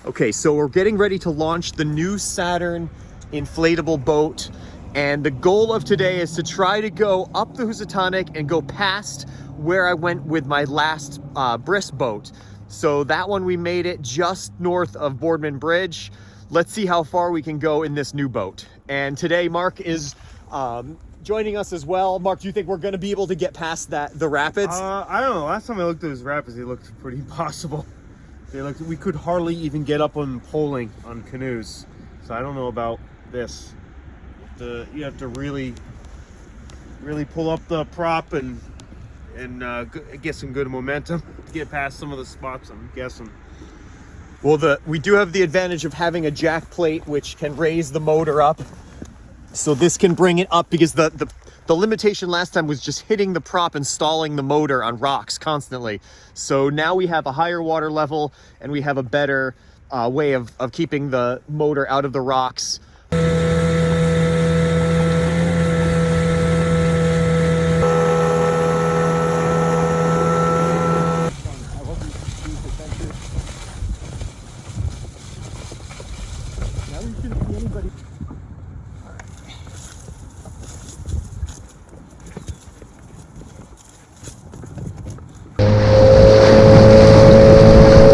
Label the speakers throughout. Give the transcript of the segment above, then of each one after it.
Speaker 1: Okay, so we're getting ready to launch the new Saturn inflatable boat. And the goal of today is to try to go up the Housatonic and go past where I went with my last Brisk boat. So that one, we made it just north of Boardman Bridge. Let's see how far we can go in this new boat. And today Mark is joining us as well. Mark, do you think we're gonna be able to get past the rapids?
Speaker 2: I don't know. Last time I looked at those rapids, they looked pretty impossible. We could hardly even get up on poling on canoes. So I don't know about this. You have to really pull up the prop and get some good momentum to get past some of the spots, I'm guessing.
Speaker 1: Well, we do have the advantage of having a jack plate, which can raise the motor up. So this can bring it up, because the limitation last time was just hitting the prop and stalling the motor on rocks constantly. So now we have a higher water level and we have a better way of keeping the motor out of the rocks.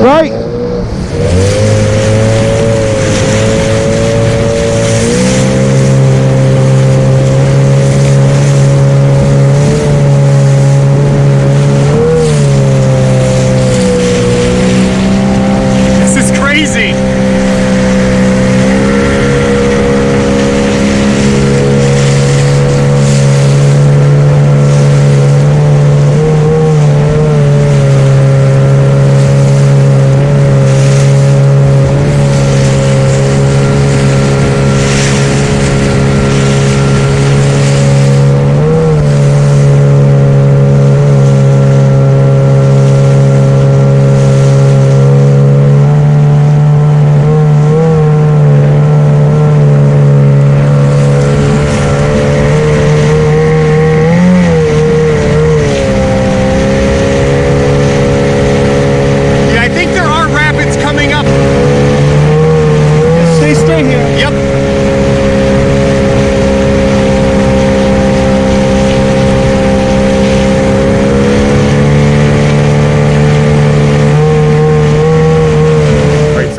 Speaker 2: Right.
Speaker 1: This is crazy.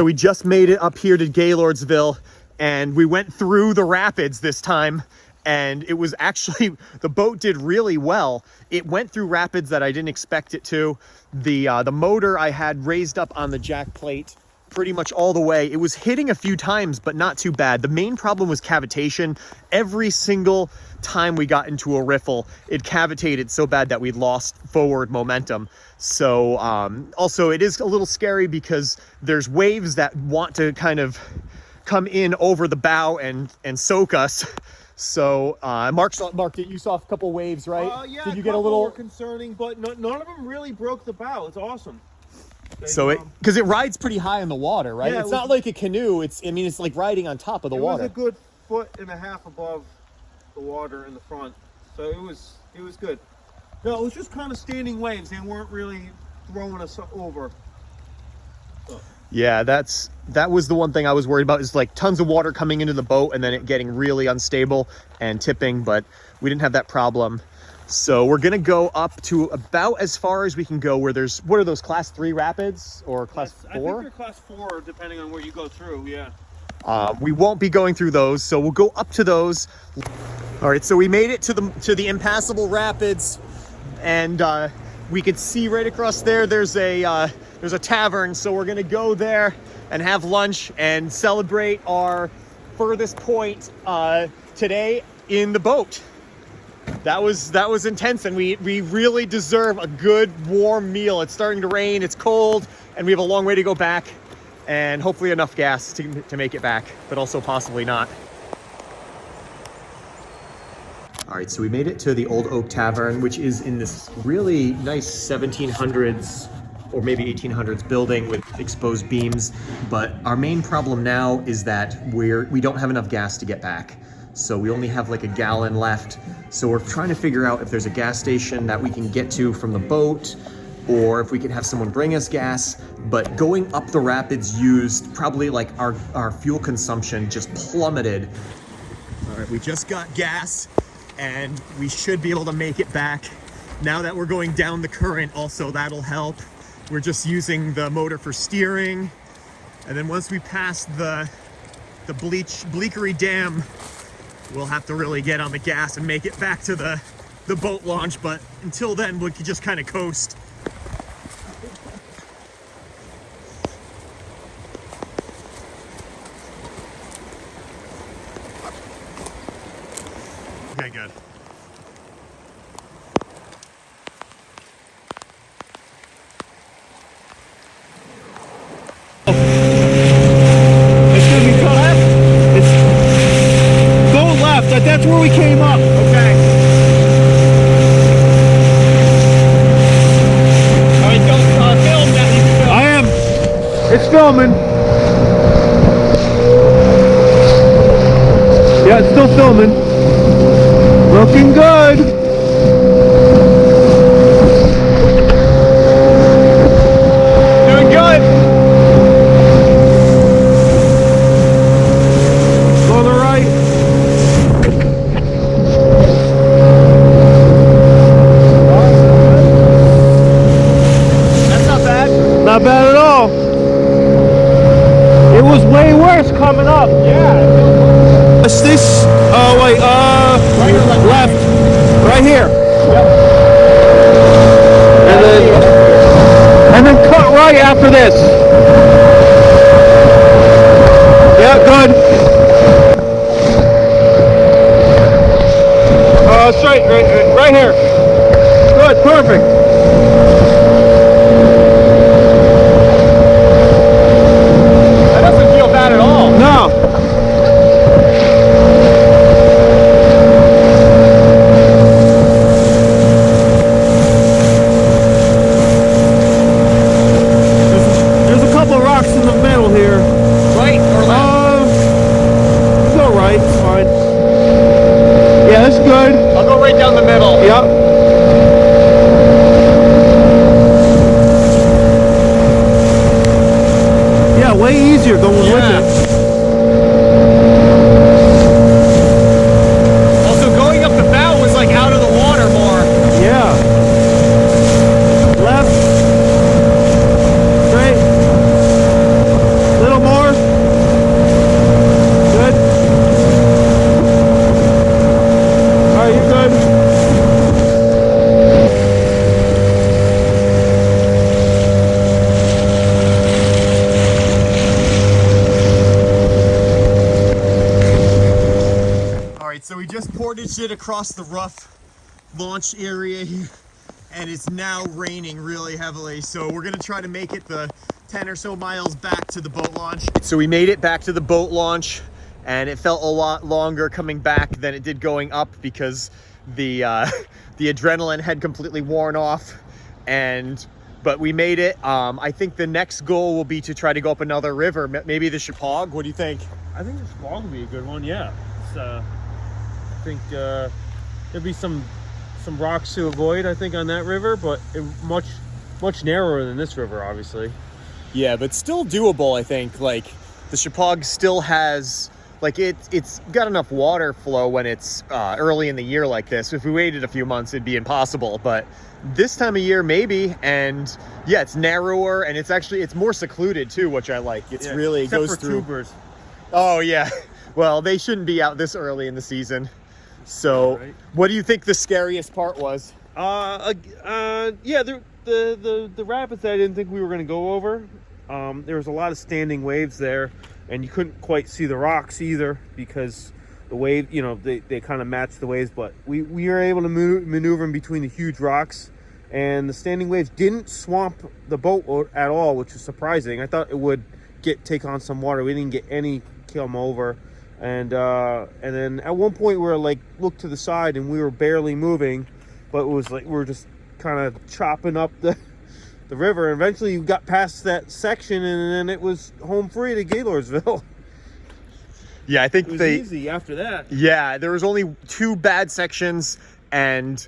Speaker 1: We just made it up here to Gaylordsville, and we went through the rapids this time, and it was actually, the boat did really well. It went through rapids that I didn't expect it to. The motor I had raised up on the jack plate pretty much all the way. It was hitting a few times, but not too bad. The main problem was cavitation. Every single time we got into a riffle, it cavitated so bad that we lost forward momentum. So also it is a little scary because there's waves that want to kind of come in over the bow and soak us. So Mark, you saw a couple waves, right?
Speaker 2: Yeah,
Speaker 1: did you get a little
Speaker 2: more concerning, but none of them really broke the bow. It's awesome.
Speaker 1: So because it rides pretty high in the water, right?
Speaker 2: Yeah,
Speaker 1: it's not like a canoe. It's like riding on top of the water.
Speaker 2: It was a good 1.5 feet above the water in the front, so it was good. No, it was just kind of standing waves. They weren't really throwing us over. So.
Speaker 1: Yeah, that was the one thing I was worried about, is like tons of water coming into the boat and then it getting really unstable and tipping, but we didn't have that problem. So we're gonna go up to about as far as we can go, where there's, what are those, class 3 rapids or class 4?
Speaker 2: I think they're class 4, depending on where you go through, yeah.
Speaker 1: We won't be going through those, so we'll go up to those. All right, so we made it to the impassable rapids, and we could see right across there, there's a tavern, so we're gonna go there and have lunch and celebrate our furthest point today in the boat. That was intense, and we really deserve a good warm meal. It's starting to rain, it's cold, and we have a long way to go back, and hopefully enough gas to make it back, but also possibly not. All right, so we made it to the Old Oak Tavern, which is in this really nice 1700s or maybe 1800s building with exposed beams. But our main problem now is that we don't have enough gas to get back. So we only have like a gallon left. So we're trying to figure out if there's a gas station that we can get to from the boat, or if we could have someone bring us gas. But going up the rapids used probably like our fuel consumption just plummeted. All right, we just got gas and we should be able to make it back. Now that we're going down the current, also that'll help. We're just using the motor for steering. And then once we pass the Bleakery Dam, we'll have to really get on the gas and make it back to the boat launch. But until then, we can just kind of coast. Okay, good.
Speaker 2: That's where we came up. Okay. All right, don't film that. You can film. I am. It's filming. Yeah, it's still filming. Looking good. Doing good. Go to the right. Not bad at all. It was way worse coming up. Yeah. What's this? Oh wait, right or left? Right here. Yep. And then cut right after this. Yeah, good. Straight, right here. Good, perfect. At all. No. There's a couple of rocks in the middle here. Right or left? Go right, it's fine. Yeah, that's good. I'll go right down the middle. Yep. Way easier going with it. Also, going up the bow was like out of the water more. Yeah. Left. Straight. A little more. Good. All right, you're good. So we just portaged it across the rough launch area here, and it's now raining really heavily. So we're gonna try to make it the 10 or so miles back to the boat launch. So we made it back to the boat launch, and it felt a lot longer coming back than it did going up because the adrenaline had completely worn off. But we made it. I think the next goal will be to try to go up another river, maybe the Chippewa. What do you think? I think the Chippewa would be a good one. Yeah. It's, I think there'd be some rocks to avoid, I think, on that river, but much narrower than this river, obviously. Yeah, but still doable, I think. Like, the Chippewa still has, like, it's got enough water flow when it's early in the year like this. If we waited a few months, it'd be impossible, but this time of year, maybe. And yeah, it's narrower, and it's more secluded too, which I like. It's really goes through. Tubers. Oh yeah. Well, they shouldn't be out this early in the season. So, right. What do you think the scariest part was? Yeah, the rapids that I didn't think we were going to go over. There was a lot of standing waves there, and you couldn't quite see the rocks either because the wave, you know, they kind of matched the waves. But we were able to maneuver in between the huge rocks, and the standing waves didn't swamp the boat at all, which was surprising. I thought it would take on some water. We didn't get any come over. And then at one point we were like looked to the side and we were barely moving, but it was like we were just kind of chopping up the river. And eventually you got past that section and then it was home free to Gaylordsville. Yeah, I think it was easy after that. Yeah, there was only 2 bad sections
Speaker 1: and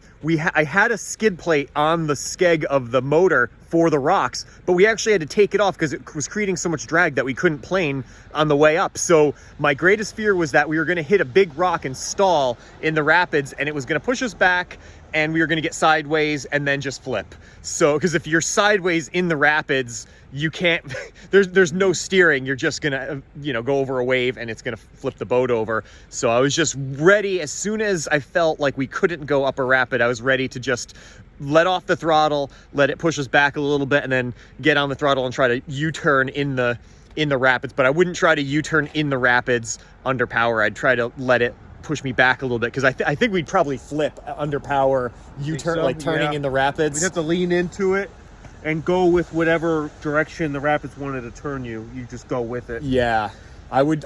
Speaker 1: I had a skid plate on the skeg of the motor for the rocks, but we actually had to take it off because it was creating so much drag that we couldn't plane on the way up. So my greatest fear was that we were going to hit a big rock and stall in the rapids, and it was going to push us back, and we were going to get sideways and then just flip. So because if you're sideways in the rapids, you can't there's no steering. You're just gonna go over a wave, and it's gonna flip the boat over. So I was just ready. As soon as I felt like we couldn't go up a rapid, I was ready to just let off the throttle, let it push us back a little bit, and then get on the throttle and try to U-turn in the rapids. But I wouldn't try to U-turn in the rapids under power. I'd try to let it push me back a little bit, because I think we'd probably flip under power U-turn,
Speaker 2: so?
Speaker 1: like turning in the rapids.
Speaker 2: We'd have to lean into it and go with whatever direction the rapids wanted to turn you. You just go with it.
Speaker 1: Yeah, I would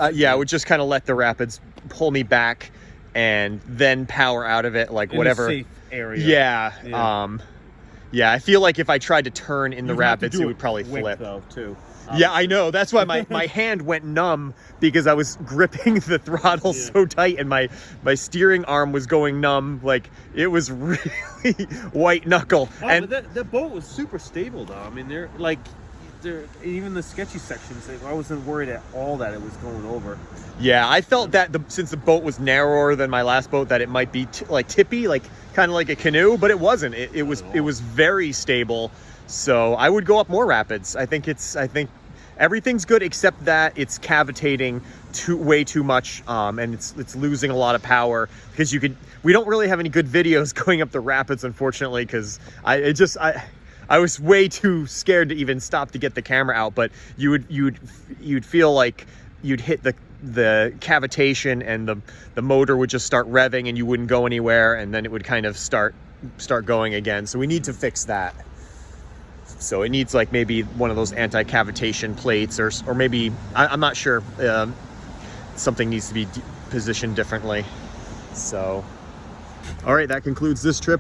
Speaker 1: just kind of let the rapids pull me back and then power out of it, like
Speaker 2: in
Speaker 1: whatever.
Speaker 2: a safe area.
Speaker 1: Yeah. Yeah, I feel like if I tried to turn in the rapids, it would probably
Speaker 2: quick,
Speaker 1: flip.
Speaker 2: though, too.
Speaker 1: Yeah, I know. That's why my hand went numb, because I was gripping the throttle so tight, and my steering arm was going numb. Like, it was really white knuckle.
Speaker 2: Oh,
Speaker 1: and
Speaker 2: but that boat was super stable, though. I mean, they're even the sketchy sections, I wasn't worried at all that it was going over.
Speaker 1: Yeah, I felt that since the boat was narrower than my last boat, that it might be like tippy, like kind of like a canoe, but it wasn't. It was very stable. So I would go up more rapids. I think everything's good except that it's cavitating way too much, and it's losing a lot of power, because we don't really have any good videos going up the rapids, unfortunately, because I was way too scared to even stop to get the camera out. But you'd feel like you'd hit the cavitation, and the motor would just start revving, and you wouldn't go anywhere, and then it would kind of start going again. So we need to fix that. So it needs like maybe one of those anti-cavitation plates, or maybe I'm not sure. Something needs to be positioned differently. So, all right, that concludes this trip.